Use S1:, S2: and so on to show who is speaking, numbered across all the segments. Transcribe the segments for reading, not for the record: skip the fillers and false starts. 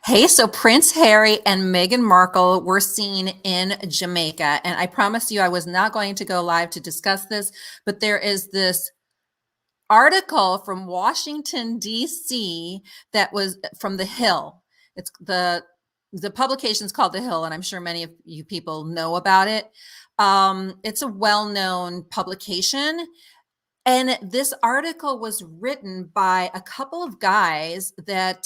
S1: Hey, so Prince Harry and Meghan Markle were seen in Jamaica. And I promised you I was not going to go live to discuss this, but there is this article from Washington, D.C. that was from The Hill. It's the publication's called The Hill, and I'm sure many of you people know about it. It's a well-known publication. And this article was written by a couple of guys that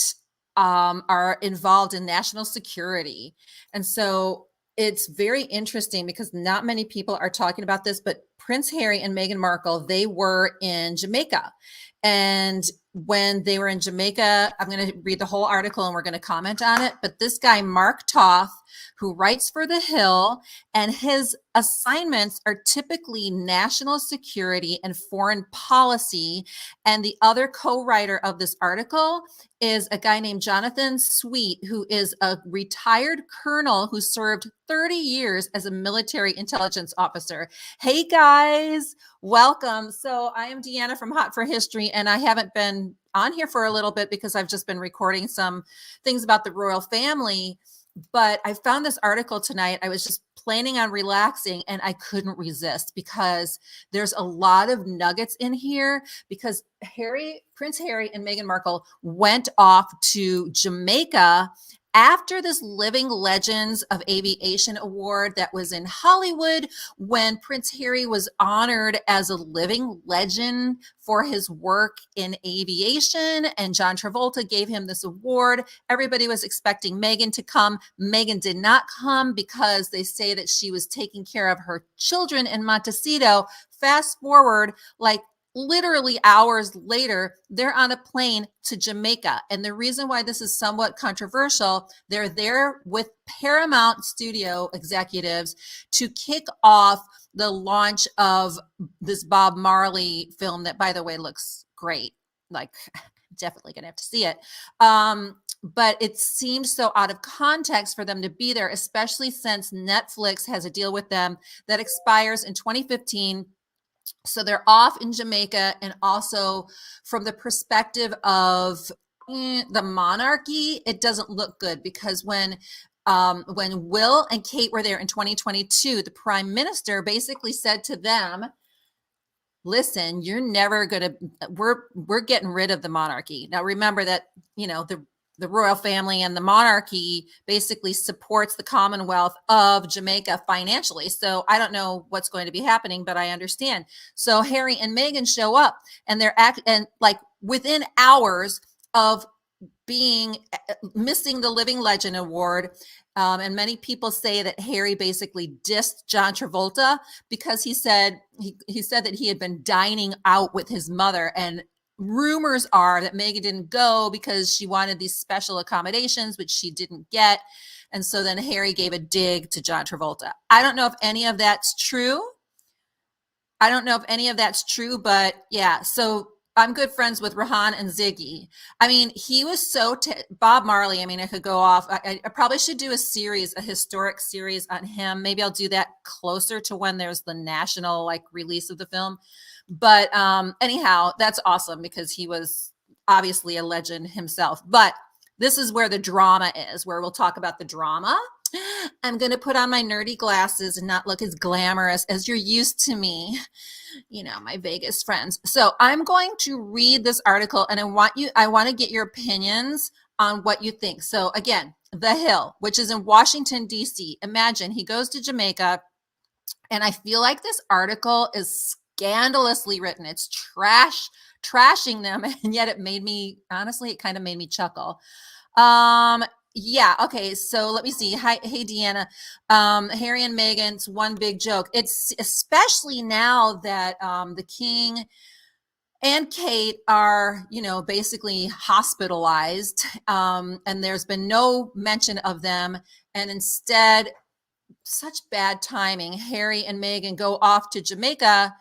S1: are involved in national security. And so it's very interesting because not many people are talking about this, but Prince Harry and Meghan Markle, they were in Jamaica. And when they were in Jamaica, I'm going to read the whole article and we're going to comment on it. But this guy, Mark Toth, who writes for The Hill, and his assignments are typically national security and foreign policy. And the other co-writer of this article is a guy named Jonathan Sweet, who is a retired colonel who served 30 years as a military intelligence officer. Hey guys, welcome. So I am Deanna from Hot for History, and I haven't been on here for a little bit because I've just been recording some things about the royal family. But I found this article tonight. I was just planning on relaxing and I couldn't resist because there's a lot of nuggets in here because Prince Harry and Meghan Markle went off to Jamaica after this Living Legends of Aviation award that was in Hollywood, when Prince Harry was honored as a living legend for his work in aviation, and John Travolta gave him this award. Everybody was expecting Meghan to come. Meghan did not come because they say that she was taking care of her children in Montecito. Fast forward, like literally hours later, they're on a plane to Jamaica. And the reason why this is somewhat controversial, they're there with Paramount Studio executives to kick off the launch of this Bob Marley film that, by the way, looks great. Like, definitely gonna have to see it. But it seems so out of context for them to be there, especially since Netflix has a deal with them that expires in 2015. So they're off in Jamaica, and also from the perspective of the monarchy, it doesn't look good because when Will and Kate were there in 2022, the prime minister basically said to them, listen, you're never gonna, we're getting rid of the monarchy. Now remember that, the royal family and the monarchy basically supports the Commonwealth of Jamaica financially. So I don't know what's going to be happening, but I understand. So Harry and Meghan show up, and they're like within hours of missing the Living Legend award. And many people say that Harry basically dissed John Travolta because he said that he had been dining out with his mother, and rumors are that Meghan didn't go because she wanted these special accommodations, which she didn't get. And so then Harry gave a dig to John Travolta. I don't know if any of that's true. But yeah, so I'm good friends with Rahan and Ziggy. I mean, he was Bob Marley. I mean, I could go off. I probably should do a historic series on him. Maybe I'll do that closer to when there's the national release of the film. But anyhow, that's awesome because he was obviously a legend himself. But this is where the drama is, where we'll talk about the drama. I'm going to put on my nerdy glasses and not look as glamorous as you're used to me, my Vegas friends. So I'm going to read this article, and I want to get your opinions on what you think. So again, The Hill, which is in Washington, D.C. Imagine he goes to Jamaica, and I feel like this article is scandalously written. It's trashing them, and yet it kind of made me chuckle. Yeah, okay, so let me see. Hey Deanna. Harry and Meghan's one big joke. It's especially now that the king and Kate are, basically hospitalized, and there's been no mention of them, and instead, such bad timing. Harry and Meghan go off to Jamaica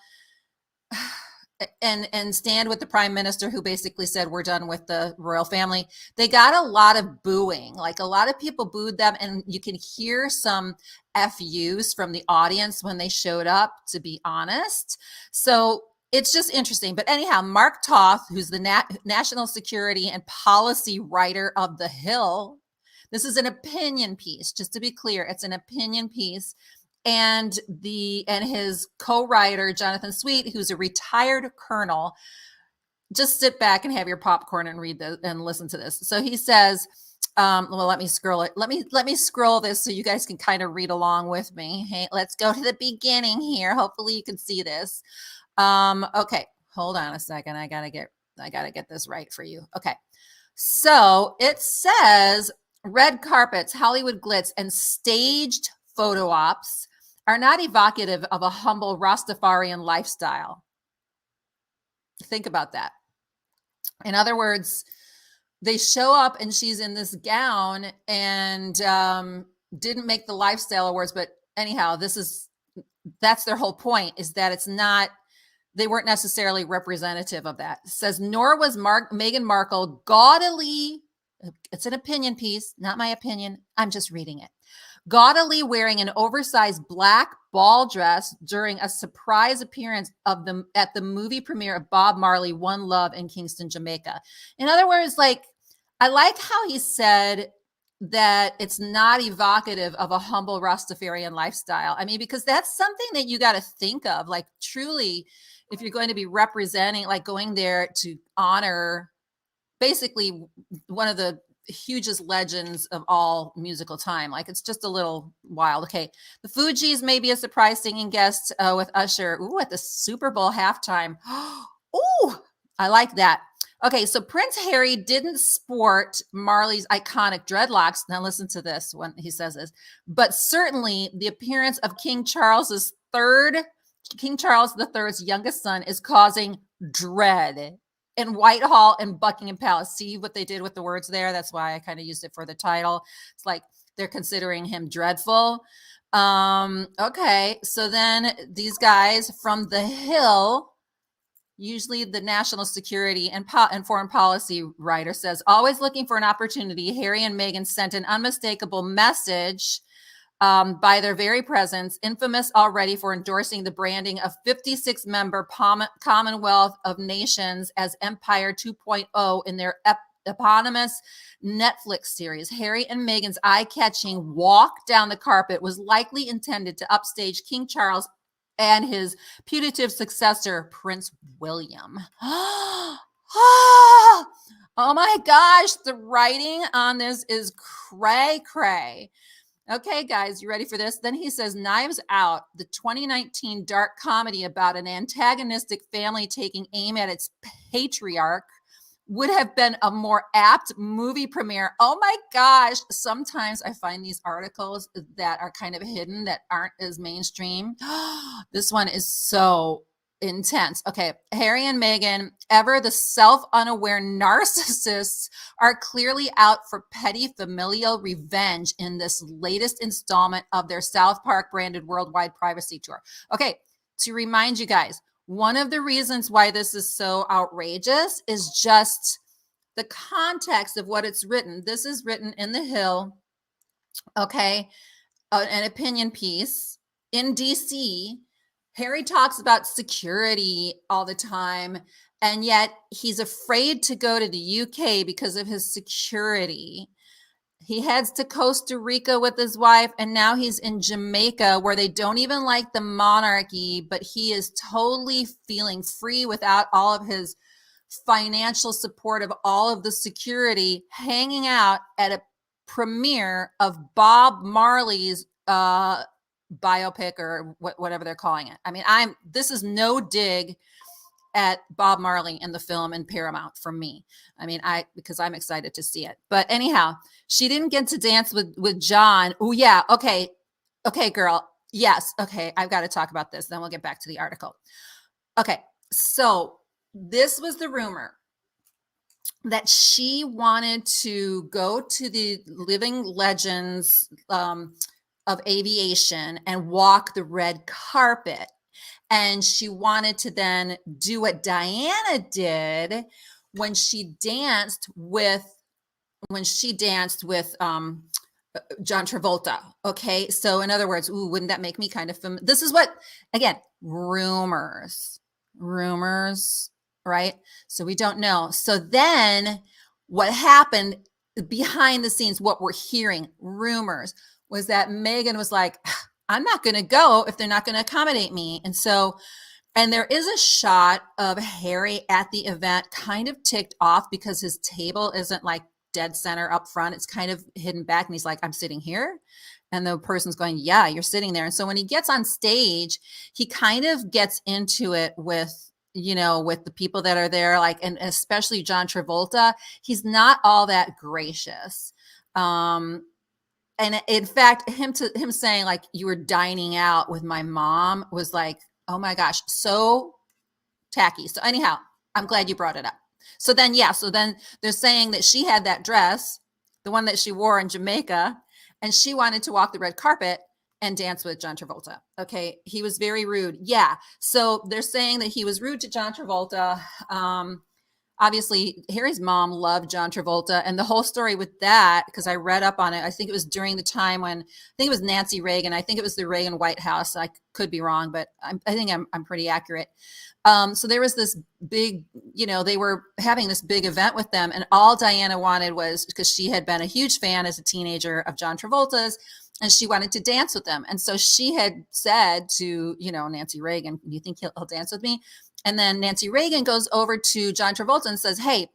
S1: and stand with the prime minister, who basically said, we're done with the royal family. They got a lot of booing. Like, a lot of people booed them, and you can hear some FUs from the audience when they showed up, to be honest. So it's just interesting. But anyhow, Mark Toth, who's the national security and policy writer of The Hill, This is an opinion piece, just to be clear. It's an opinion piece. And his co-writer, Jonathan Sweet, who's a retired colonel, just sit back and have your popcorn and read this and listen to this. So he says, well, let me scroll it. Let me scroll this so you guys can kind of read along with me. Hey, let's go to the beginning here. Hopefully you can see this. Okay, hold on a second. I gotta get this right for you. Okay. So it says red carpets, Hollywood glitz, and staged photo ops are not evocative of a humble Rastafarian lifestyle. Think about that. In other words, they show up and she's in this gown and didn't make the lifestyle awards. But anyhow, that's their whole point, is that it's not, they weren't necessarily representative of that. It says, nor was Meghan Markle gaudily, it's an opinion piece, not my opinion, I'm just reading it, gaudily wearing an oversized black ball dress during a surprise appearance at the movie premiere of Bob Marley, One Love in Kingston, Jamaica. In other words, like, I like how he said that it's not evocative of a humble Rastafarian lifestyle. I mean, because that's something that you got to think of, like, truly, if you're going to be representing, like going there to honor basically one of the hugest legends of all musical time. Like, it's just a little wild. Okay. The Fugees may be a surprise singing guest with Usher. Ooh, at the Super Bowl halftime. Ooh, I like that. Okay. So Prince Harry didn't sport Marley's iconic dreadlocks. Now listen to this when he says this, but certainly the appearance of King Charles III's youngest son is causing dread in Whitehall and Buckingham Palace. See what they did with the words there? That's why I kind of used it for the title. It's like they're considering him dreadful. Okay, so then these guys from the Hill, usually the national security and foreign policy writer, says, always looking for an opportunity, Harry and Meghan sent an unmistakable message by their very presence, infamous already for endorsing the branding of 56-member Commonwealth of Nations as Empire 2.0 in their eponymous Netflix series. Harry and Meghan's eye-catching walk down the carpet was likely intended to upstage King Charles and his putative successor, Prince William. Oh my gosh, the writing on this is cray-cray. Okay, guys, you ready for this? Then he says, Knives Out, the 2019 dark comedy about an antagonistic family taking aim at its patriarch, would have been a more apt movie premiere. Oh my gosh. Sometimes I find these articles that are kind of hidden, that aren't as mainstream. This one is so intense. Okay. Harry and Meghan, ever the self-unaware narcissists, are clearly out for petty familial revenge in this latest installment of their South Park branded worldwide privacy tour. Okay. To remind you guys, one of the reasons why this is so outrageous is just the context of what it's written. This is written in the Hill. Okay. An opinion piece in DC. Harry talks about security all the time, and yet he's afraid to go to the UK because of his security. He heads to Costa Rica with his wife, and now he's in Jamaica, where they don't even like the monarchy, but he is totally feeling free without all of his financial support of all of the security, hanging out at a premiere of Bob Marley's biopic, or whatever they're calling it. I mean, this is no dig at Bob Marley in the film and Paramount from me. I mean, because I'm excited to see it. But anyhow, she didn't get to dance with John. Oh yeah. Okay, girl. Yes. Okay. I've got to talk about this. Then we'll get back to the article. Okay. So this was the rumor that she wanted to go to the living legends of aviation and walk the red carpet. And she wanted to then do what Diana did when she danced with John Travolta. Okay. So in other words, wouldn't that make me kind of familiar? This is what, again, rumors, right? So we don't know. So then what happened, behind the scenes, what we're hearing, rumors, was that Meghan was like, I'm not going to go if they're not going to accommodate me. And there is a shot of Harry at the event, kind of ticked off because his table isn't like dead center up front. It's kind of hidden back. And he's like, I'm sitting here. And the person's going, yeah, you're sitting there. And so when he gets on stage, he kind of gets into it with, with the people that are there, like, and especially John Travolta. He's not all that gracious. And in fact, him saying like, you were dining out with my mom was like, oh my gosh, so tacky. So anyhow, I'm glad you brought it up. So then they're saying that she had that dress, the one that she wore in Jamaica, and she wanted to walk the red carpet and dance with John Travolta. Okay, he was very rude. Yeah, so they're saying that he was rude to John Travolta. Obviously, Harry's mom loved John Travolta, and the whole story with that, because I read up on it, I think it was during the time when, I think it was Nancy Reagan. I think it was the Reagan White House. I could be wrong, but I think I'm pretty accurate. So there was this big, they were having this big event with them, and all Diana wanted was, because she had been a huge fan as a teenager of John Travolta's, and she wanted to dance with them. And so she had said to, Nancy Reagan, do you think he'll dance with me? And then Nancy Reagan goes over to John Travolta and says, hey,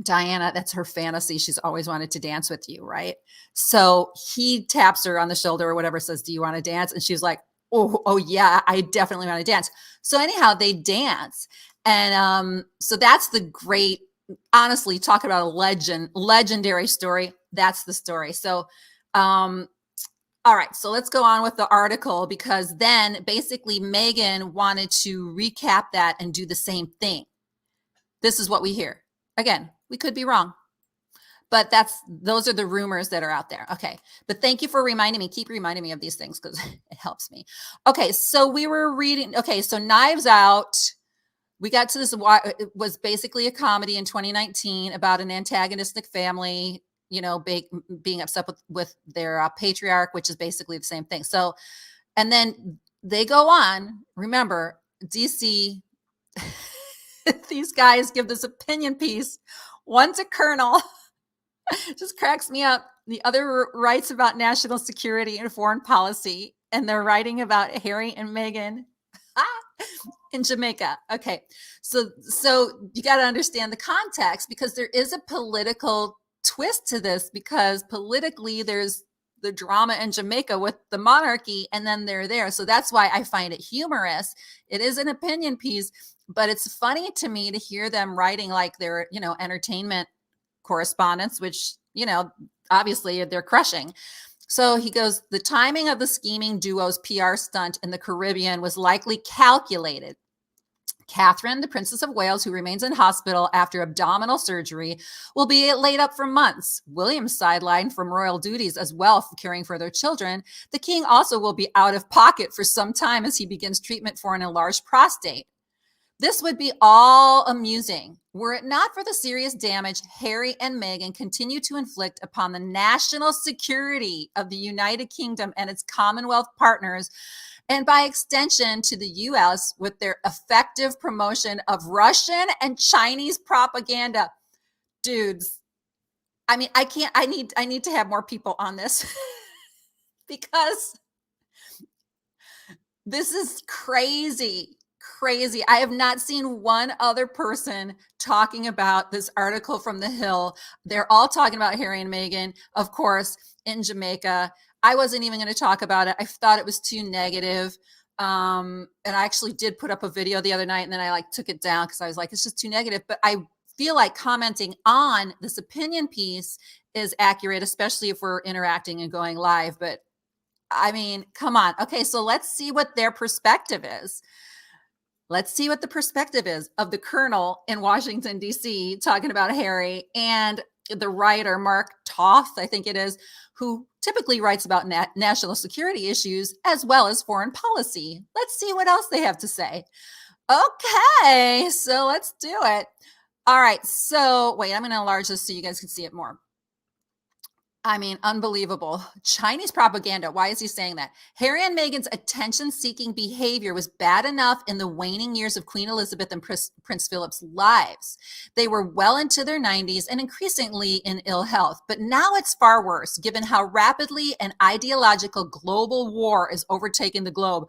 S1: Diana, that's her fantasy. She's always wanted to dance with you, right? So he taps her on the shoulder or whatever, says, do you want to dance? And she's like, oh yeah, I definitely want to dance. So anyhow, they dance. And so that's the great, honestly, talk about a legendary story. That's the story. So all right, so let's go on with the article, because then basically Meghan wanted to recap that and do the same thing. This is what we hear. Again, we could be wrong, but those are the rumors that are out there. Okay, but thank you for reminding me. Keep reminding me of these things because it helps me. Okay, so we were reading. Okay, so Knives Out. We got to this. It was basically a comedy in 2019 about an antagonistic family, being upset with their patriarch, which is basically the same thing. So, and then they go on. Remember, DC, these guys give this opinion piece. One's a colonel, just cracks me up. The other writes about national security and foreign policy, and they're writing about Harry and Meghan in Jamaica. Okay, so you got to understand the context, because there is a political twist to this, because politically there's the drama in Jamaica with the monarchy, and then they're there. So that's why I find it humorous. It is an opinion piece, but it's funny to me to hear them writing like they're, entertainment correspondents, which, obviously they're crushing. So he goes, the timing of the scheming duo's PR stunt in the Caribbean was likely calculated. Catherine, the Princess of Wales, who remains in hospital after abdominal surgery, will be laid up for months. William's sidelined from royal duties as well for caring for their children. The king also will be out of pocket for some time as he begins treatment for an enlarged prostate. This would be all amusing were it not for the serious damage Harry and Meghan continue to inflict upon the national security of the United Kingdom and its Commonwealth partners, and by extension to the U.S. with their effective promotion of Russian and Chinese propaganda. Dudes, I mean, I need to have more people on this because this is crazy. I have not seen one other person talking about this article from The Hill. They're all talking about Harry and Meghan, of course, in Jamaica. I wasn't even going to talk about it. I thought it was too negative. And I actually did put up a video the other night, and then I took it down because I was like, it's just too negative. But I feel like commenting on this opinion piece is accurate, especially if we're interacting and going live. But I mean, come on. Okay, so let's see what their perspective is. Let's see what the perspective is of the colonel in Washington, D.C., talking about Harry, and the writer, Mark Toth, I think it is, who typically writes about national security issues as well as foreign policy. Let's see what else they have to say. Okay, so let's do it. All right, so wait, I'm going to enlarge this so you guys can see it more. I mean, unbelievable. Chinese propaganda. Why is he saying that? Harry and Meghan's attention-seeking behavior was bad enough in the waning years of Queen Elizabeth and Prince Philip's lives. They were well into their 90s and increasingly in ill health. But now it's far worse, given how rapidly an ideological global war is overtaking the globe.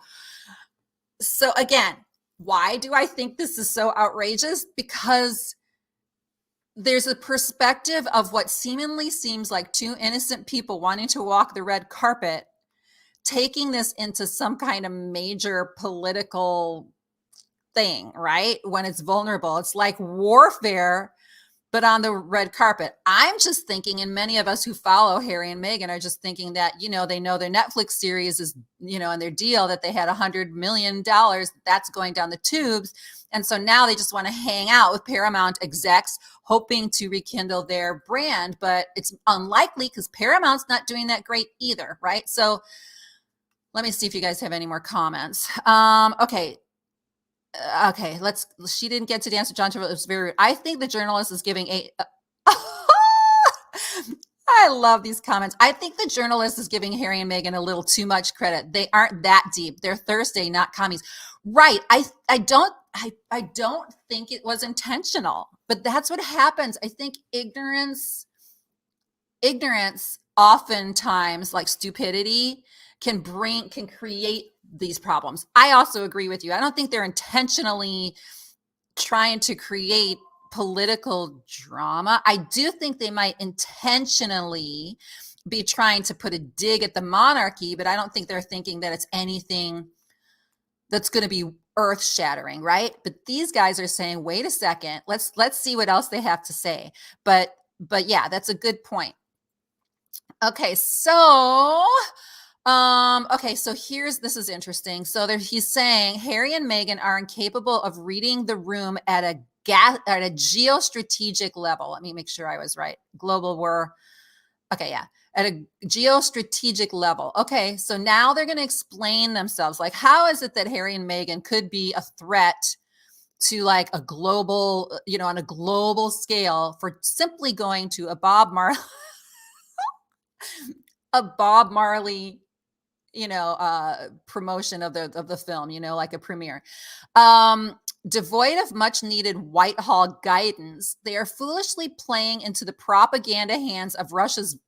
S1: So again, why do I think this is so outrageous? Because there's a perspective of what seemingly seems like two innocent people wanting to walk the red carpet, taking this into some kind of major political thing, right? When it's vulnerable, it's like warfare, but on the red carpet. I'm just thinking, and many of us who follow Harry and Meghan are just thinking that, they know their Netflix series is, and their deal that they had $100 million, that's going down the tubes. And so now they just want to hang out with Paramount execs, hoping to rekindle their brand, but it's unlikely because Paramount's not doing that great either, right? So let me see if you guys have any more comments. Okay, she didn't get to the answer. John Travolta was very rude. I think the journalist is giving I love these comments. I think the journalist is giving Harry and Meghan a little too much credit. They aren't that deep. They're Thursday, not commies. Right. I don't think it was intentional, but that's what happens. I think ignorance oftentimes, like stupidity, can create these problems. I also agree with you. I don't think they're intentionally trying to create political drama. I do think they might intentionally be trying to put a dig at the monarchy, but I don't think they're thinking that it's anything that's going to be earth-shattering, right? But these guys are saying, wait a second, let's see what else they have to say. But yeah, that's a good point. Okay, so this is interesting. So he's saying Harry and Meghan are incapable of reading the room at a geostrategic level. Let me make sure I was right. Global war. Okay, yeah. At a geostrategic level. Okay, so now they're going to explain themselves. Like, how is it that Harry and Meghan could be a threat to like a global, on a global scale for simply going to a Bob Marley promotion of the film, like a premiere. Devoid of much needed Whitehall guidance, they are foolishly playing into the propaganda hands of Russia's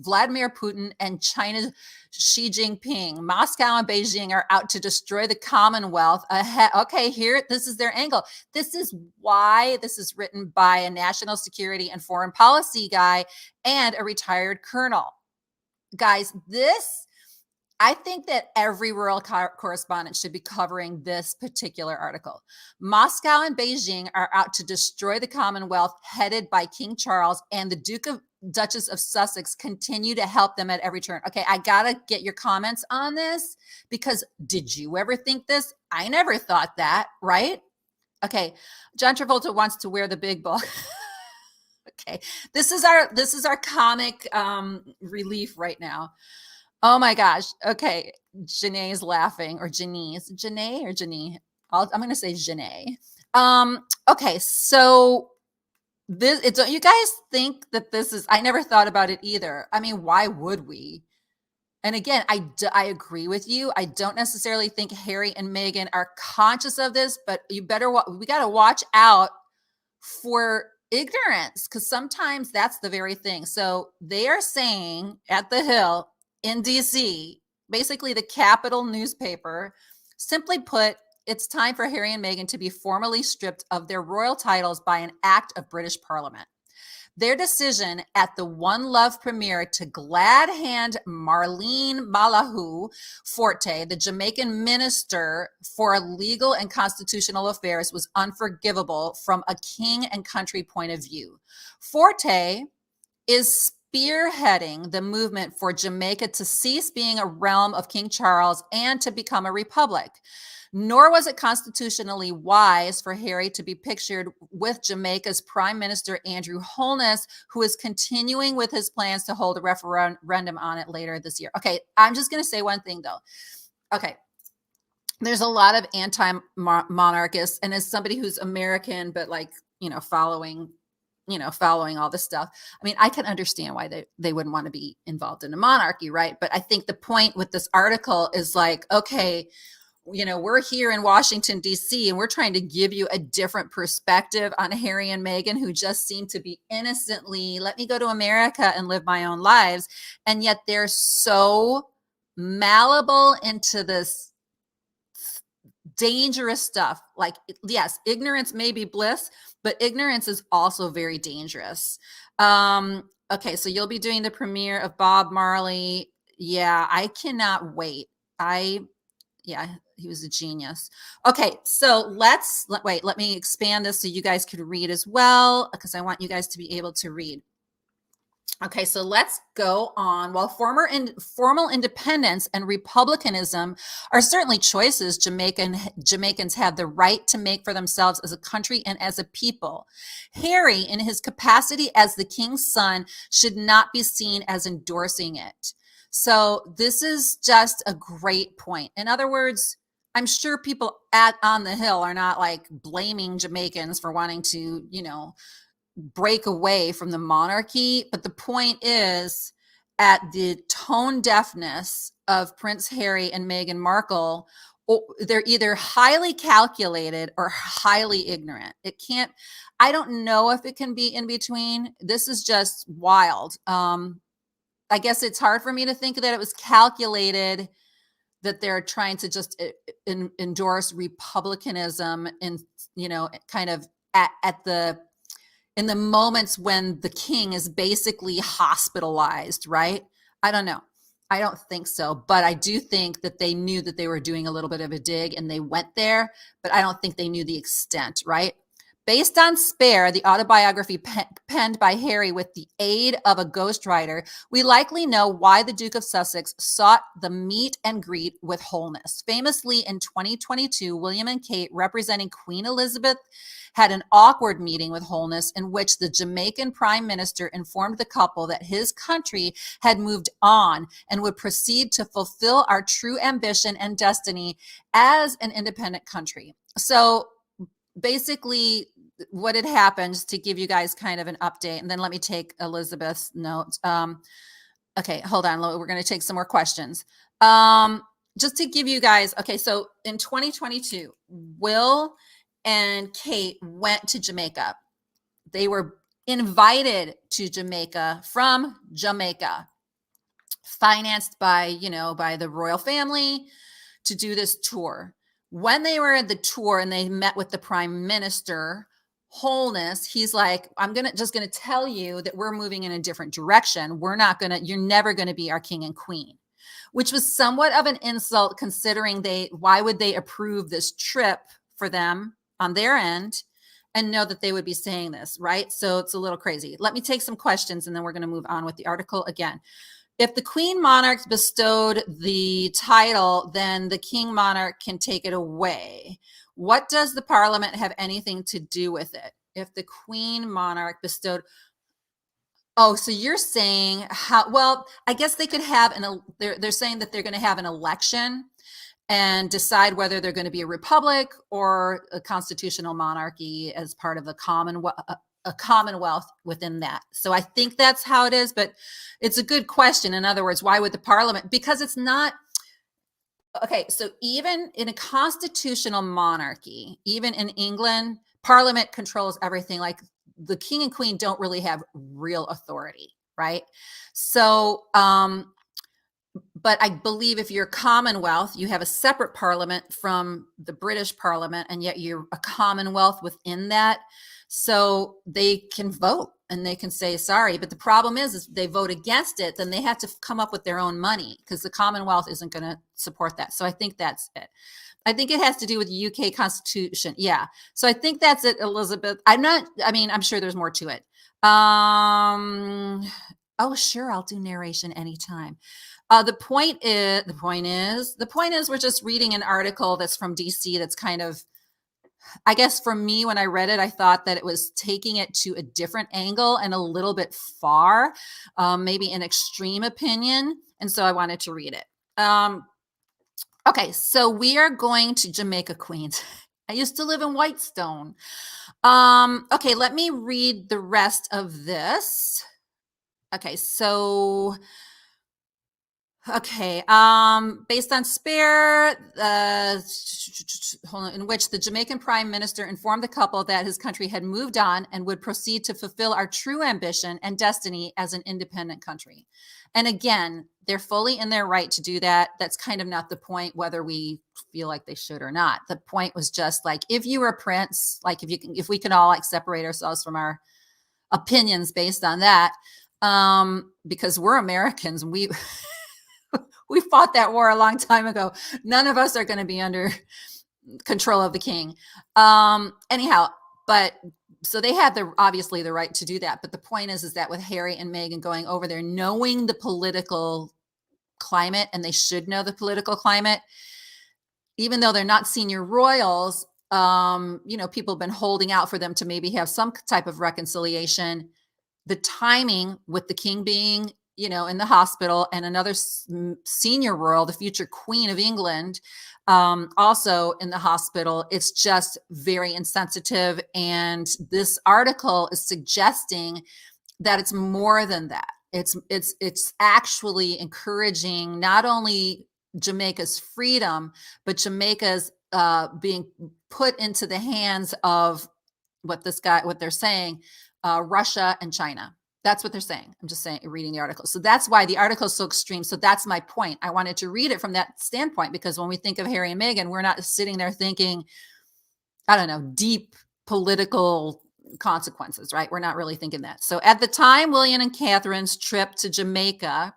S1: Vladimir Putin and China's Xi Jinping. Moscow and Beijing are out to destroy the Commonwealth. Okay, this is their angle. This is why this is written by a national security and foreign policy guy and a retired colonel. Guys, I think that every royal correspondent should be covering this particular article. Moscow and Beijing are out to destroy the Commonwealth, headed by King Charles, and the Duchess of Sussex continue to help them at every turn. Okay, I gotta get your comments on this, because did you ever think this? I never thought that, right? Okay, John Travolta wants to wear the big book. Okay, this is our comic relief right now. Oh my gosh. Okay. Janae's laughing, or Janice. Janae or Janie? I'm going to say Janae. Okay. So don't you guys think that this is, I never thought about it either. I mean, why would we? And again, I agree with you. I don't necessarily think Harry and Meghan are conscious of this, but we got to watch out for ignorance, because sometimes that's the very thing. So they are saying at the Hill in DC, basically the capital newspaper, simply put, it's time for Harry and Meghan to be formally stripped of their royal titles by an act of British Parliament. Their decision at the One Love premiere to glad hand Marlene Malahu Forte, the Jamaican minister for legal and constitutional affairs, was unforgivable from a king and country point of view. Forte is spearheading the movement for Jamaica to cease being a realm of King Charles and to become a republic. Nor was it constitutionally wise for Harry to be pictured with Jamaica's Prime Minister Andrew Holness, who is continuing with his plans to hold a referendum on it later this year. Okay, I'm just going to say one thing, though. Okay, there's a lot of anti-monarchists, and as somebody who's American, but following following all this stuff. I mean, I can understand why they wouldn't want to be involved in a monarchy, right? But I think the point with this article is like, okay, we're here in Washington, D.C., and we're trying to give you a different perspective on Harry and Meghan, who just seem to be innocently, let me go to America and live my own lives. And yet they're so malleable into this dangerous stuff. Like, yes, ignorance may be bliss, but ignorance is also very dangerous. Okay, so you'll be doing the premiere of Bob Marley. Yeah, I cannot wait. Yeah, he was a genius. Okay, so let me expand this so you guys could read as well, because I want you guys to be able to read. Okay, so let's go on. While formal independence and republicanism are certainly choices Jamaicans have the right to make for themselves as a country and as a people, Harry, in his capacity as the king's son, should not be seen as endorsing it. So this is just a great point. In other words, I'm sure people on the Hill are not like blaming Jamaicans for wanting to, break away from the monarchy. But the point is, at the tone deafness of Prince Harry and Meghan Markle, they're either highly calculated or highly ignorant. I don't know if it can be in between. This is just wild. I guess it's hard for me to think that it was calculated, that they're trying to just endorse republicanism and, kind of in the moments when the king is basically hospitalized, right? I don't know. I don't think so. But I do think that they knew that they were doing a little bit of a dig and they went there, but I don't think they knew the extent, right? Based on Spare, the autobiography penned by Harry with the aid of a ghostwriter, we likely know why the Duke of Sussex sought the meet and greet with Holness. Famously, in 2022, William and Kate, representing Queen Elizabeth, had an awkward meeting with Holness in which the Jamaican Prime Minister informed the couple that his country had moved on and would proceed to fulfill our true ambition and destiny as an independent country. So basically, what had happened, just to give you guys kind of an update, and then let me take Elizabeth's notes. Okay, hold on. We're going to take some more questions. Just to give you guys, okay, so in 2022, Will and Kate went to Jamaica. They were invited to Jamaica from Jamaica, financed by, by the royal family to do this tour. When they were at the tour and they met with the prime minister, Holness, he's like, I'm just gonna tell you that we're moving in a different direction. You're never gonna be our king and queen, which was somewhat of an insult considering why would they approve this trip for them on their end and know that they would be saying this, right? So it's a little crazy. Let me take some questions and then we're gonna move on with the article again. If the queen monarch bestowed the title, then the king monarch can take it away. What does the parliament have anything to do with it? If the queen monarch bestowed, oh, so you're saying well, I guess they could have they're saying that they're going to have an election and decide whether they're going to be a republic or a constitutional monarchy as part of the Commonwealth within that. So I think that's how it is, but it's a good question. In other words, why would the parliament? Because it's not. Okay, so even in a constitutional monarchy, even in England, parliament controls everything. Like the king and queen don't really have real authority, right? So, but I believe if you're a Commonwealth, you have a separate parliament from the British Parliament, and yet you're a Commonwealth within that. So they can vote and they can say, sorry. But the problem is if they vote against it, then they have to come up with their own money because the Commonwealth isn't going to support that. So I think that's it. I think it has to do with the UK Constitution. Yeah. So I think that's it, Elizabeth. I'm sure there's more to it. Oh, sure. I'll do narration anytime. The point is, we're just reading an article that's from DC that's kind of, I guess for me, when I read it, I thought that it was taking it to a different angle and a little bit far, maybe an extreme opinion. And so I wanted to read it. Okay, so we are going to Jamaica, Queens. I used to live in Whitestone. Okay, let me read the rest of this. Okay, so based on Spare, in which the Jamaican Prime Minister informed the couple that his country had moved on and would proceed to fulfill our true ambition and destiny as an independent country. And again, they're fully in their right to do that. That's kind of not the point, whether we feel like they should or not. The point was just like, if you were a prince, like if we can all like separate ourselves from our opinions based on that, because we're Americans and we fought that war a long time ago. None of us are going to be under control of the king. Anyhow, but so they had obviously the right to do that. But the point is that with Harry and Meghan going over there, knowing the political climate, and they should know the political climate, even though they're not senior royals, people have been holding out for them to maybe have some type of reconciliation. The timing with the king being in the hospital, and another senior royal, the future Queen of England, also in the hospital, it's just very insensitive. And this article is suggesting that it's more than that. It's actually encouraging not only Jamaica's freedom, but Jamaica's being put into the hands of what they're saying, Russia and China. That's what they're saying. I'm just saying, reading the article. So that's why the article is so extreme. So that's my point. I wanted to read it from that standpoint, because when we think of Harry and Meghan, we're not sitting there thinking, I don't know, deep political consequences, right? We're not really thinking that. So at the time, William and Catherine's trip to Jamaica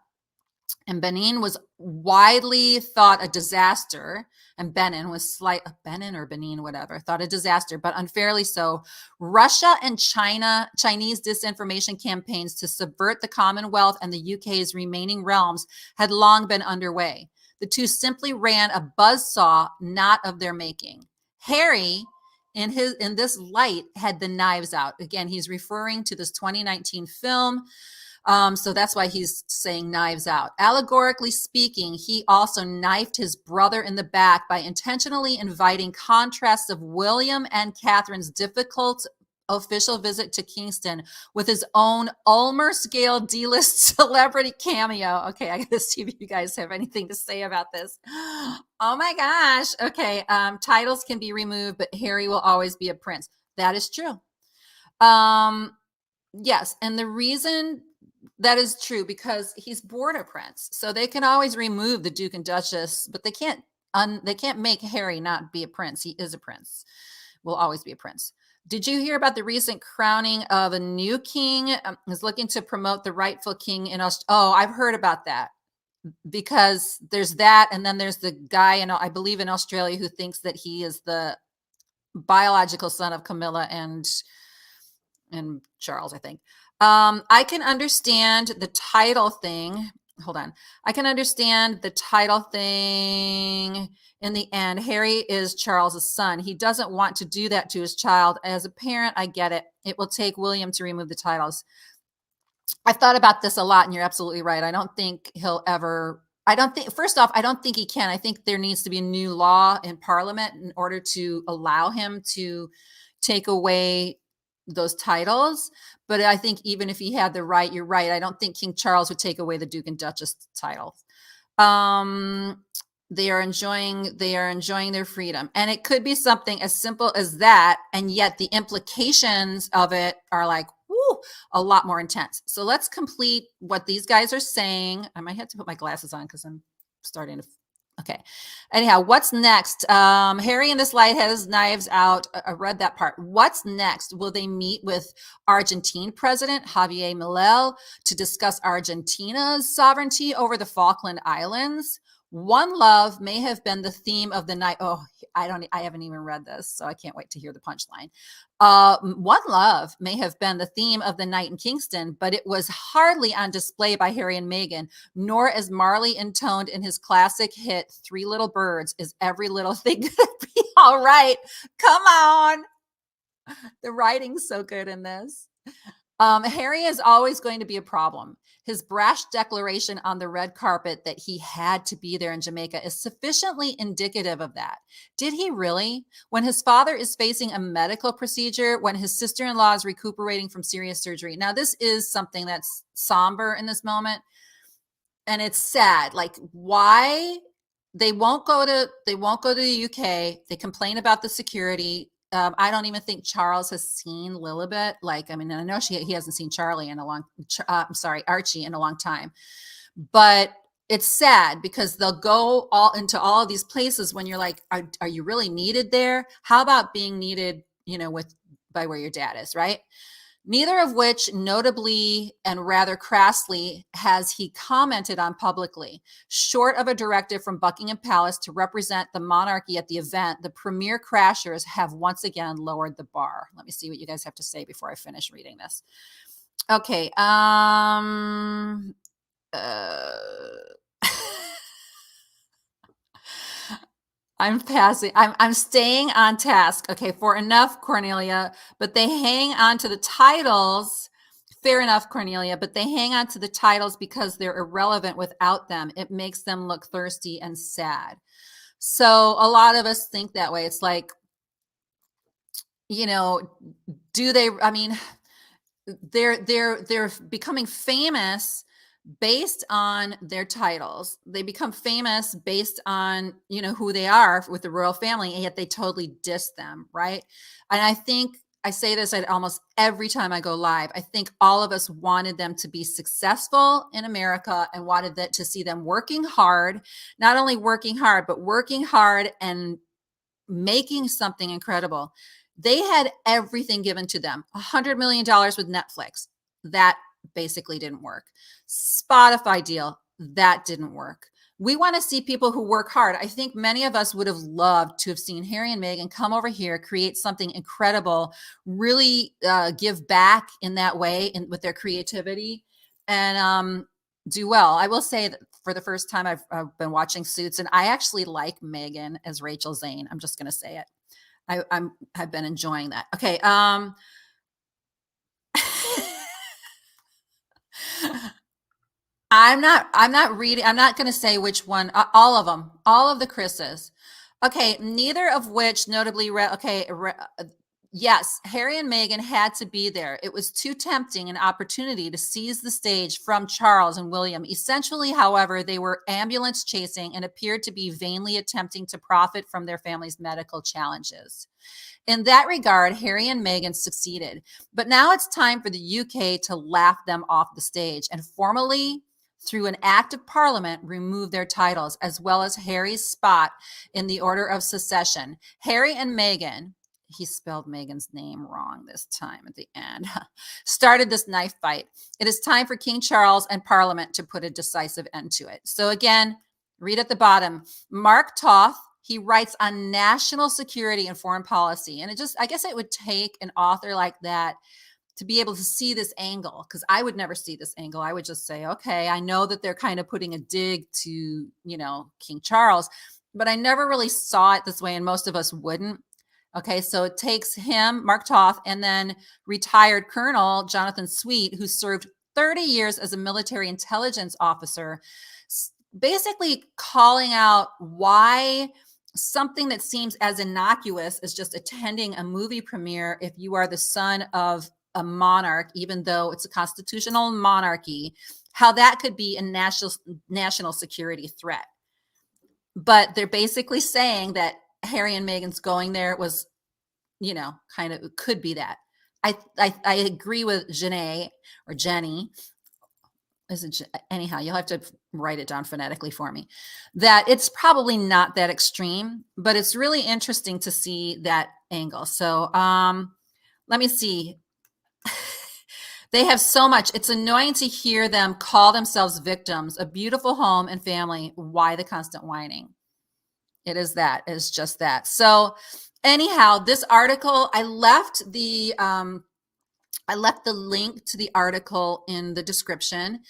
S1: and Benin was widely thought a disaster, and Benin, whatever, thought a disaster, but unfairly so. Russia and Chinese disinformation campaigns to subvert the Commonwealth and the UK's remaining realms had long been underway. The two simply ran a buzzsaw not of their making. Harry, in this light, had the knives out. Again, he's referring to this 2019 film. So that's why he's saying knives out. Allegorically speaking, he also knifed his brother in the back by intentionally inviting contrasts of William and Catherine's difficult official visit to Kingston with his own Ulmer scale D-list celebrity cameo. Okay, I gotta see if you guys have anything to say about this. Oh my gosh. Okay, titles can be removed, but Harry will always be a prince. That is true. Yes, and the reason that is true, because he's born a prince, so they can always remove the Duke and Duchess, but they can't make Harry not be a prince. He is a prince, will always be a prince. Did you hear about the recent crowning of a new king? Is looking to promote the rightful king in Australia. Oh, I've heard about that, because there's that, and then there's the guy I believe in Australia, who thinks that he is the biological son of Camilla and Charles, I think. I can understand the title thing. Hold on. I can understand the title thing in the end. Harry is Charles's son. He doesn't want to do that to his child. As a parent, I get it. It will take William to remove the titles. I've thought about this a lot, and you're absolutely right. I don't think he'll ever. First off, I don't think he can. I think there needs to be a new law in Parliament in order to allow him to take away those titles. But I think even if he had the right, you're right, I don't think King Charles would take away the Duke and Duchess titles. They are enjoying their freedom, and it could be something as simple as that, and yet the implications of it are like, woo, a lot more intense. So let's complete what these guys are saying. I might have to put my glasses on because I'm starting to. Okay. Anyhow, what's next? Harry in this light has knives out. I read that part. What's next? Will they meet with Argentine President Javier Milei to discuss Argentina's sovereignty over the Falkland Islands? One love may have been the theme of the night. Oh, I haven't even read this, so I can't wait to hear the punchline. One love may have been the theme of the night in Kingston, but it was hardly on display by Harry and Meghan, nor as Marley intoned in his classic hit, Three Little Birds, is every little thing gonna be all right. Come on. The writing's so good in this. Harry is always going to be a problem. His brash declaration on the red carpet that he had to be there in Jamaica is sufficiently indicative of that. Did he really? When his father is facing a medical procedure, when his sister-in-law is recuperating from serious surgery. Now, this is something that's somber in this moment, and it's sad. Like, why they won't go to the UK. They complain about the security. I don't even think Charles has seen Lilibet. Like, I mean, I know he hasn't seen Charlie in a long, I'm sorry, Archie in a long time. But it's sad because they'll go all into all of these places when you're like, are you really needed there? How about being needed, by where your dad is, right? Neither of which, notably and rather crassly, has he commented on publicly. Short of a directive from Buckingham Palace to represent the monarchy at the event, the premier crashers have once again lowered the bar. Let me see what you guys have to say before I finish reading this. Okay. I'm passing. I'm staying on task. Okay, for enough, Cornelia, but they hang on to the titles. Fair enough, Cornelia, but they hang on to the titles because they're irrelevant without them. It makes them look thirsty and sad. So a lot of us think that way. It's like, do they, I mean, they're becoming famous based on their titles. They become famous based on, who they are with the royal family, and yet they totally diss them, right? And I think I say this at almost every time I go live. I think all of us wanted them to be successful in America and wanted to see them working hard, not only working hard, but working hard and making something incredible. They had everything given to them. $100 million with Netflix. That basically didn't work. Spotify deal. That didn't work. We want to see people who work hard. I think many of us would have loved to have seen Harry and Meghan come over here, create something incredible, really give back in that way with their creativity, and do well. I will say that for the first time, I've been watching Suits, and I actually like Meghan as Rachel Zane. I'm just going to say it. I've been enjoying that. Okay. I'm not reading. I'm not going to say which one, all of them, all of the Chris's. Okay. Neither of which notably, yes, Harry and Meghan had to be there. It was too tempting an opportunity to seize the stage from Charles and William. Essentially, however, they were ambulance chasing and appeared to be vainly attempting to profit from their family's medical challenges. In that regard, Harry and Meghan succeeded. But now it's time for the UK to laugh them off the stage and formally, through an act of parliament, remove their titles, as well as Harry's spot in the order of succession. Harry and Meghan, he spelled Meghan's name wrong this time at the end, started this knife fight. It is time for King Charles and Parliament to put a decisive end to it. So again, read at the bottom, Mark Toth, he writes on national security and foreign policy. And I guess it would take an author like that to be able to see this angle, because I would never see this angle. I would just say, okay, I know that they're kind of putting a dig to, King Charles, but I never really saw it this way, and most of us wouldn't. Okay, so it takes him, Mark Toth, and then retired Colonel Jonathan Sweet, who served 30 years as a military intelligence officer, basically calling out why something that seems as innocuous as just attending a movie premiere, if you are the son of a monarch, even though it's a constitutional monarchy, how that could be a national security threat. But they're basically saying that Harry and Meghan's going there was, kind of could be that. I agree with Jenny. Anyhow, you'll have to write it down phonetically for me, that it's probably not that extreme, but it's really interesting to see that angle. So let me see. They have so much. It's annoying to hear them call themselves victims, a beautiful home and family. Why the constant whining? It is that. It's just that. So anyhow, this article, I left the link to the article in the description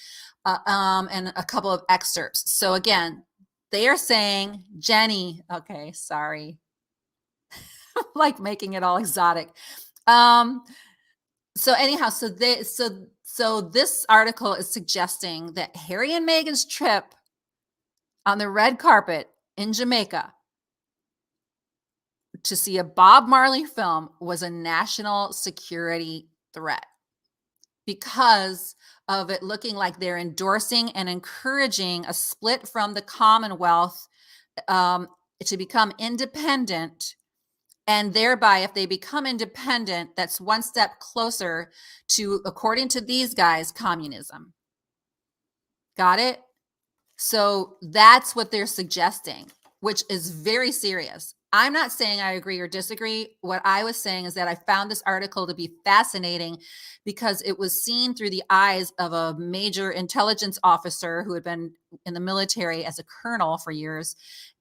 S1: and a couple of excerpts. So again, they are saying, Jenny, okay, sorry, like making it all exotic. So anyhow, so this article is suggesting that Harry and Meghan's trip on the red carpet in Jamaica to see a Bob Marley film was a national security threat because of it looking like they're endorsing and encouraging a split from the Commonwealth, um, to become independent. And thereby, if they become independent, that's one step closer to, according to these guys, communism. Got it? So that's what they're suggesting, which is very serious. I'm not saying I agree or disagree. What I was saying is that I found this article to be fascinating because it was seen through the eyes of a major intelligence officer who had been in the military as a colonel for years,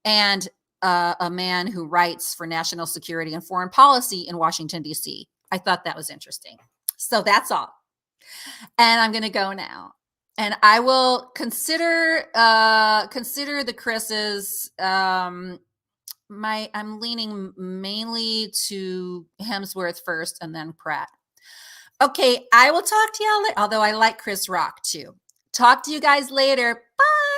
S1: and a man who writes for national security and foreign policy in Washington, D.C. I thought that was interesting. So that's all. And I'm going to go now. And I will consider the Chris's. I'm leaning mainly to Hemsworth first and then Pratt. Okay, I will talk to y'all later, although I like Chris Rock too. Talk to you guys later. Bye.